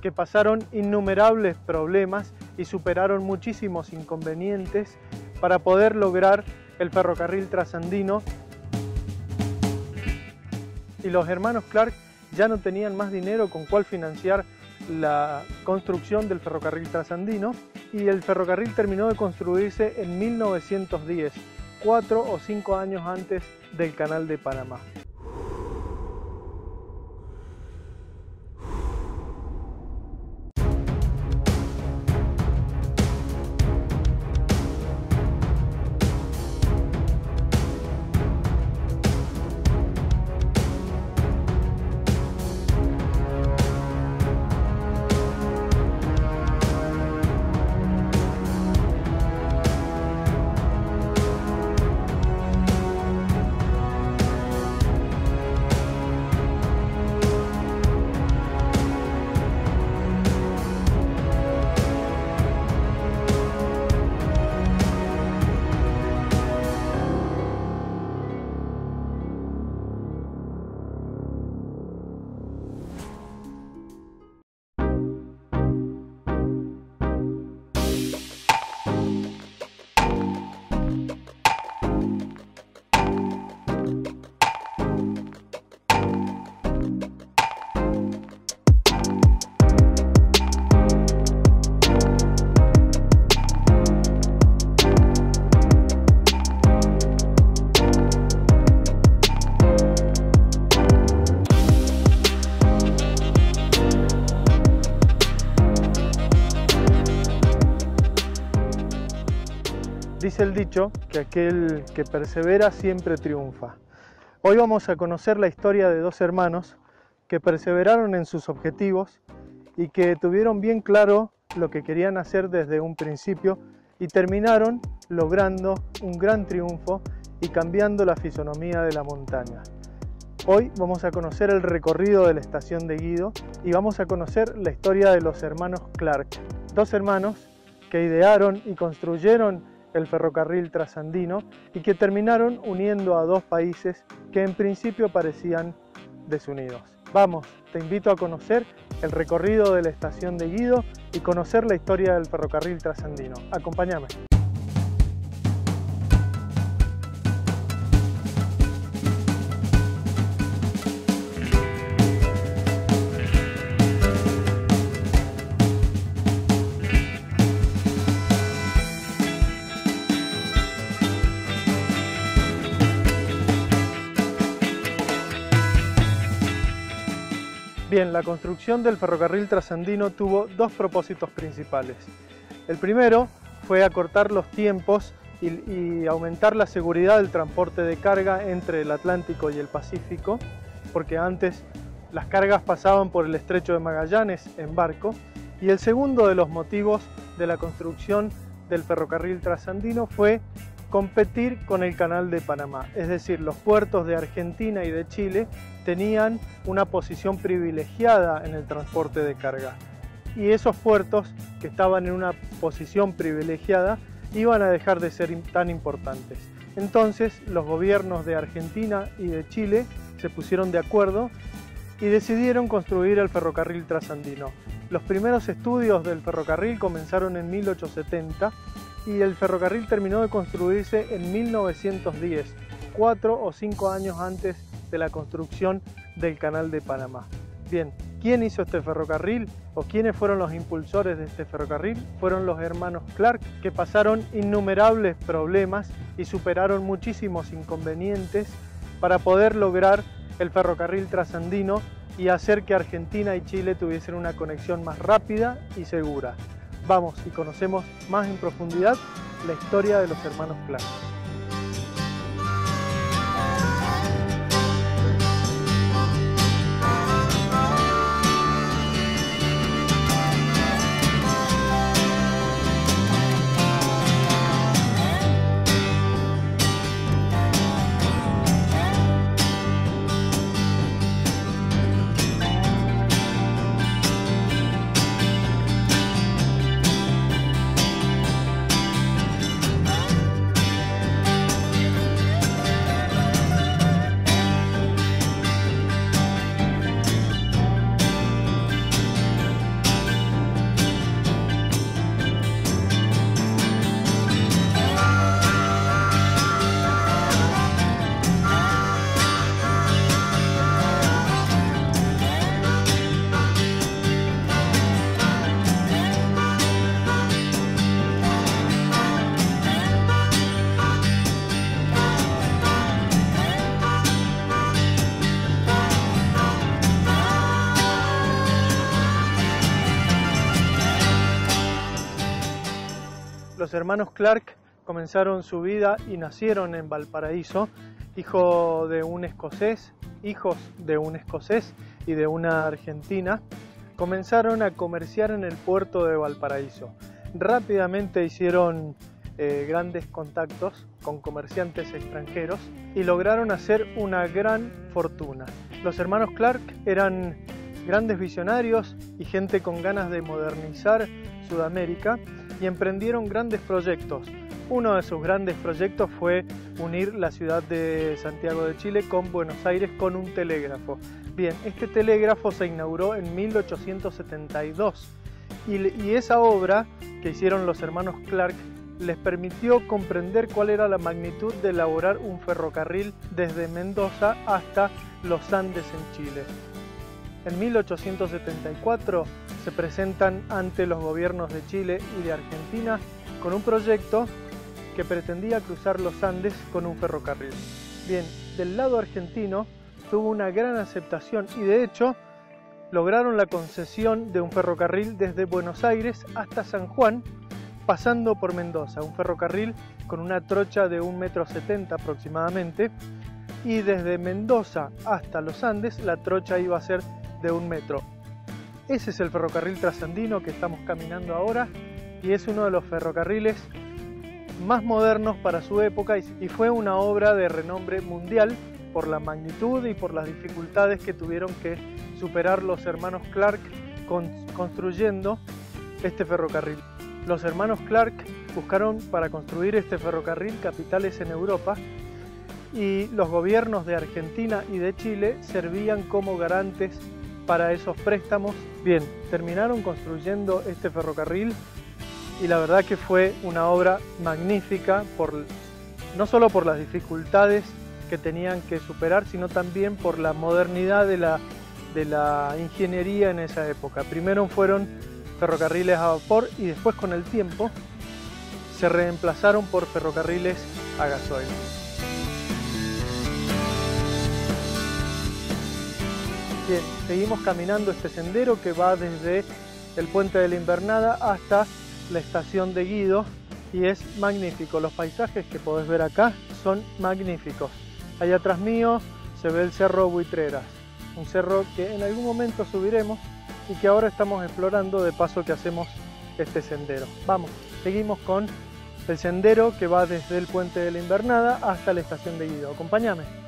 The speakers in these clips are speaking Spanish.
que pasaron innumerables problemas y superaron muchísimos inconvenientes para poder lograr el ferrocarril trasandino. Y los hermanos Clark ya no tenían más dinero con cuál financiar la construcción del ferrocarril trasandino, y el ferrocarril terminó de construirse en 1910, 4 o 5 años antes del Canal de Panamá. Dice el dicho que aquel que persevera siempre triunfa. Hoy vamos a conocer la historia de dos hermanos que perseveraron en sus objetivos y que tuvieron bien claro lo que querían hacer desde un principio y terminaron logrando un gran triunfo y cambiando la fisonomía de la montaña. Hoy vamos a conocer el recorrido de la estación de Guido y vamos a conocer la historia de los hermanos Clark, dos hermanos que idearon y construyeron el ferrocarril trasandino y que terminaron uniendo a dos países que en principio parecían desunidos. Vamos, te invito a conocer el recorrido de la estación de Guido y conocer la historia del ferrocarril trasandino. Acompáñame. Bien, la construcción del ferrocarril trasandino tuvo dos propósitos principales. El primero fue acortar los tiempos y aumentar la seguridad del transporte de carga entre el Atlántico y el Pacífico, porque antes las cargas pasaban por el Estrecho de Magallanes en barco. Y el segundo de los motivos de la construcción del ferrocarril trasandino fue competir con el Canal de Panamá, es decir, los puertos de Argentina y de Chile tenían una posición privilegiada en el transporte de carga, y esos puertos que estaban en una posición privilegiada iban a dejar de ser tan importantes. Entonces los gobiernos de Argentina y de Chile se pusieron de acuerdo y decidieron construir el ferrocarril trasandino. Los primeros estudios del ferrocarril comenzaron en 1870 y el ferrocarril terminó de construirse en 1910, 4 o 5 años antes de la construcción del Canal de Panamá. Bien, ¿quién hizo este ferrocarril o quiénes fueron los impulsores de este ferrocarril? Fueron los hermanos Clark, que pasaron innumerables problemas y superaron muchísimos inconvenientes para poder lograr el ferrocarril trasandino y hacer que Argentina y Chile tuviesen una conexión más rápida y segura. Vamos y conocemos más en profundidad la historia de los hermanos Clark. Los hermanos Clark comenzaron su vida y nacieron en Valparaíso, hijos de un escocés y de una argentina. Comenzaron a comerciar en el puerto de Valparaíso. Rápidamente hicieron grandes contactos con comerciantes extranjeros y lograron hacer una gran fortuna. Los hermanos Clark eran grandes visionarios y gente con ganas de modernizar Sudamérica y emprendieron grandes proyectos. Uno de sus grandes proyectos fue unir la ciudad de Santiago de Chile con Buenos Aires con un telégrafo. Bien, este telégrafo se inauguró en 1872 y esa obra que hicieron los hermanos Clark les permitió comprender cuál era la magnitud de elaborar un ferrocarril desde Mendoza hasta los Andes en Chile. En 1874 se presentan ante los gobiernos de Chile y de Argentina con un proyecto que pretendía cruzar los Andes con un ferrocarril. Bien, del lado argentino tuvo una gran aceptación y de hecho lograron la concesión de un ferrocarril desde Buenos Aires hasta San Juan, pasando por Mendoza, un ferrocarril con una trocha de 1,70 m aproximadamente, y desde Mendoza hasta los Andes la trocha iba a ser de 1 metro. Ese es el ferrocarril trasandino que estamos caminando ahora y es uno de los ferrocarriles más modernos para su época y fue una obra de renombre mundial por la magnitud y por las dificultades que tuvieron que superar los hermanos Clark construyendo este ferrocarril. Los hermanos Clark buscaron para construir este ferrocarril capitales en Europa y los gobiernos de Argentina y de Chile servían como garantes para esos préstamos. Bien, terminaron construyendo este ferrocarril y la verdad que fue una obra magnífica, no solo por las dificultades que tenían que superar, sino también por la modernidad de la ingeniería en esa época. Primero fueron ferrocarriles a vapor y después con el tiempo se reemplazaron por ferrocarriles a gasoil. Bien, seguimos caminando este sendero que va desde el puente de la Invernada hasta la estación de Guido y es magnífico. Los paisajes que podés ver acá son magníficos. Allá atrás mío se ve el Cerro Buitreras, un cerro que en algún momento subiremos y que ahora estamos explorando de paso que hacemos este sendero. Vamos, seguimos con el sendero que va desde el puente de la Invernada hasta la estación de Guido. Acompáñame.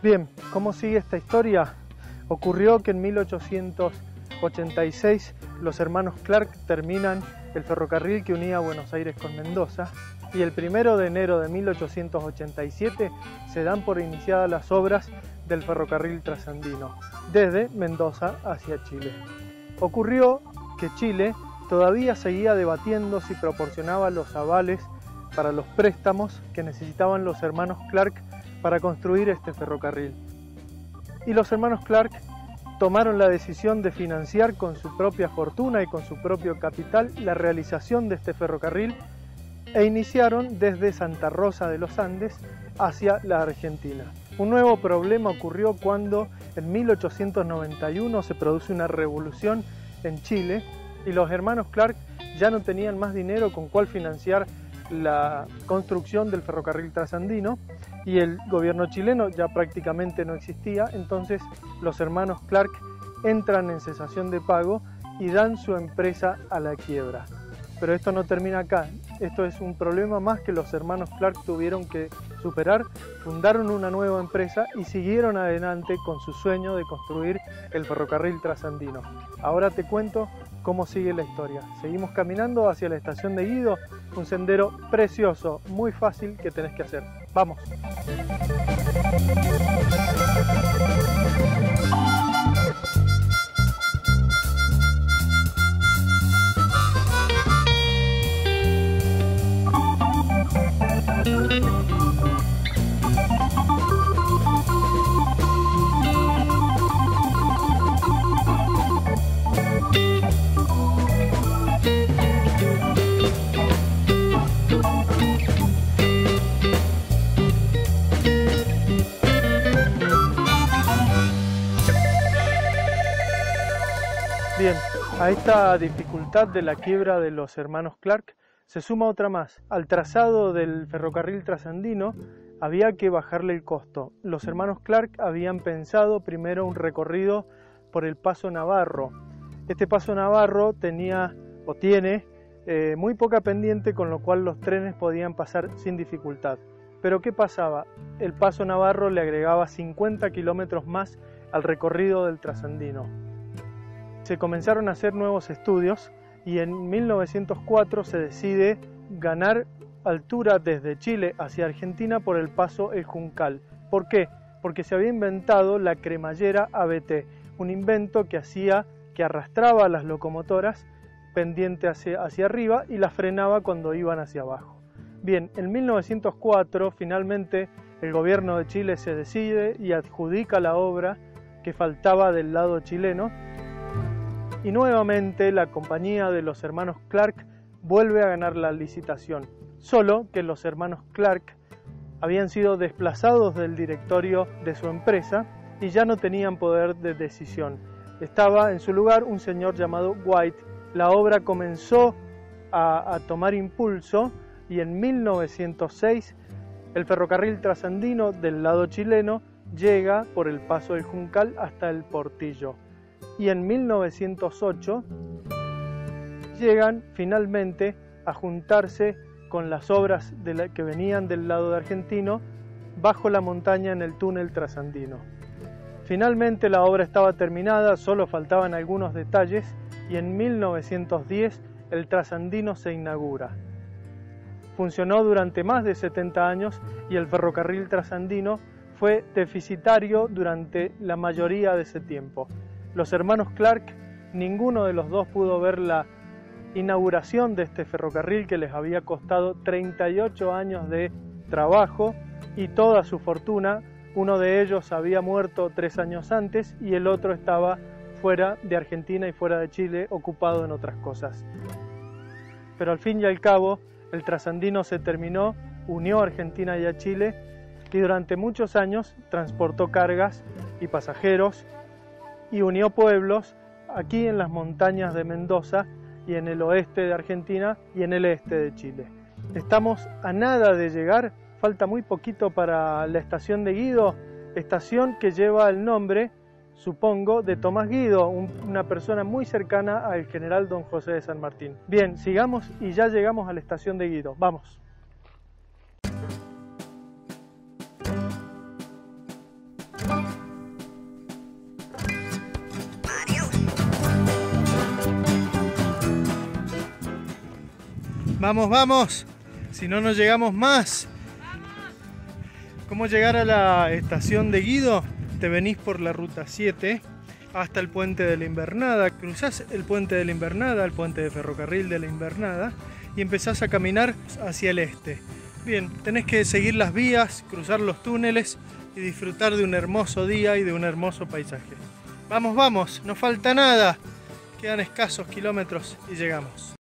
Bien, ¿cómo sigue esta historia? Ocurrió que en 1886 los hermanos Clark terminan el ferrocarril que unía Buenos Aires con Mendoza y el 1 de enero de 1887 se dan por iniciadas las obras del ferrocarril trasandino desde Mendoza hacia Chile. Ocurrió que Chile todavía seguía debatiendo si proporcionaba los avales para los préstamos que necesitaban los hermanos Clark para construir este ferrocarril. Y los hermanos Clark tomaron la decisión de financiar con su propia fortuna y con su propio capital la realización de este ferrocarril e iniciaron desde Santa Rosa de los Andes hacia la Argentina. Un nuevo problema ocurrió cuando en 1891 se produce una revolución en Chile y los hermanos Clark ya no tenían más dinero con cuál financiar la construcción del ferrocarril trasandino y el gobierno chileno ya prácticamente no existía. Entonces los hermanos Clark entran en cesación de pago y dan su empresa a la quiebra. Pero esto no termina acá, esto es un problema más que los hermanos Clark tuvieron que superar. Fundaron una nueva empresa y siguieron adelante con su sueño de construir el ferrocarril trasandino. Ahora te cuento cómo sigue la historia. Seguimos caminando hacia la estación de Guido, un sendero precioso, muy fácil que tenés que hacer. ¡Vamos! Bien, a esta dificultad de la quiebra de los hermanos Clark se suma otra más. Al trazado del ferrocarril trasandino había que bajarle el costo. Los hermanos Clark habían pensado primero un recorrido por el Paso Navarro. Este Paso Navarro tenía o tiene muy poca pendiente, con lo cual los trenes podían pasar sin dificultad. Pero ¿qué pasaba? El Paso Navarro le agregaba 50 kilómetros más al recorrido del trasandino. Se comenzaron a hacer nuevos estudios y en 1904 se decide ganar altura desde Chile hacia Argentina por el paso El Juncal. ¿Por qué? Porque se había inventado la cremallera ABT, un invento que arrastraba a las locomotoras pendiente hacia arriba y las frenaba cuando iban hacia abajo. Bien, en 1904 finalmente el gobierno de Chile se decide y adjudica la obra que faltaba del lado chileno. Y nuevamente la compañía de los hermanos Clark vuelve a ganar la licitación, solo que los hermanos Clark habían sido desplazados del directorio de su empresa y ya no tenían poder de decisión. Estaba en su lugar un señor llamado White. La obra comenzó a tomar impulso y en 1906 el ferrocarril trasandino del lado chileno llega por el Paso del Juncal hasta el Portillo. Y en 1908 llegan finalmente a juntarse con las obras que venían del lado argentino bajo la montaña en el túnel trasandino. Finalmente la obra estaba terminada, solo faltaban algunos detalles y en 1910 el trasandino se inaugura. Funcionó durante más de 70 años y el ferrocarril trasandino fue deficitario durante la mayoría de ese tiempo. Los hermanos Clark, ninguno de los dos pudo ver la inauguración de este ferrocarril que les había costado 38 años de trabajo y toda su fortuna. Uno de ellos había muerto 3 años antes y el otro estaba fuera de Argentina y fuera de Chile, ocupado en otras cosas. Pero al fin y al cabo, el trasandino se terminó, unió a Argentina y a Chile y durante muchos años transportó cargas y pasajeros y unió pueblos aquí en las montañas de Mendoza y en el oeste de Argentina y en el este de Chile. Estamos a nada de llegar, falta muy poquito para la estación de Guido, estación que lleva el nombre, supongo, de Tomás Guido, una persona muy cercana al general Don José de San Martín. Bien, sigamos y ya llegamos a la estación de Guido. Vamos. Vamos, vamos, si no, no llegamos más. ¿Cómo llegar a la estación de Guido? Te venís por la ruta 7 hasta el puente de la Invernada, cruzás el puente de la Invernada, el puente de ferrocarril de la Invernada y empezás a caminar hacia el este. Bien, tenés que seguir las vías, cruzar los túneles y disfrutar de un hermoso día y de un hermoso paisaje. Vamos, vamos, no falta nada, quedan escasos kilómetros y llegamos.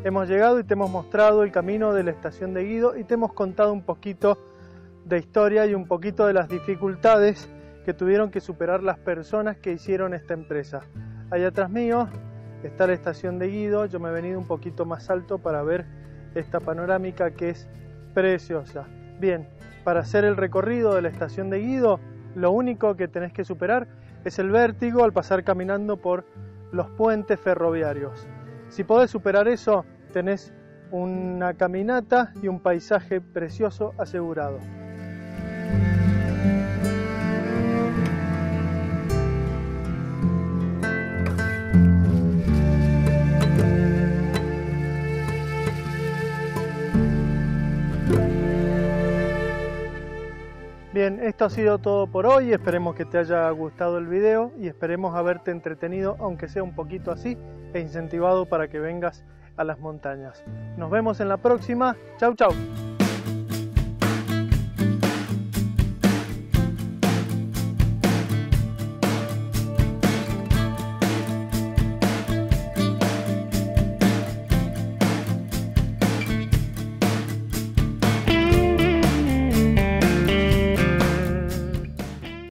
Hemos llegado y te hemos mostrado el camino de la estación de Guido y te hemos contado un poquito de historia y un poquito de las dificultades que tuvieron que superar las personas que hicieron esta empresa. Allá atrás mío está la estación de Guido. Yo me he venido un poquito más alto para ver esta panorámica que es preciosa. Bien, para hacer el recorrido de la estación de Guido, lo único que tenés que superar es el vértigo al pasar caminando por los puentes ferroviarios. Si podés superar eso, tenés una caminata y un paisaje precioso asegurado. Bien, esto ha sido todo por hoy. Esperemos que te haya gustado el video y esperemos haberte entretenido, aunque sea un poquito así, e incentivado para que vengas a las montañas. Nos vemos en la próxima. Chau, chau.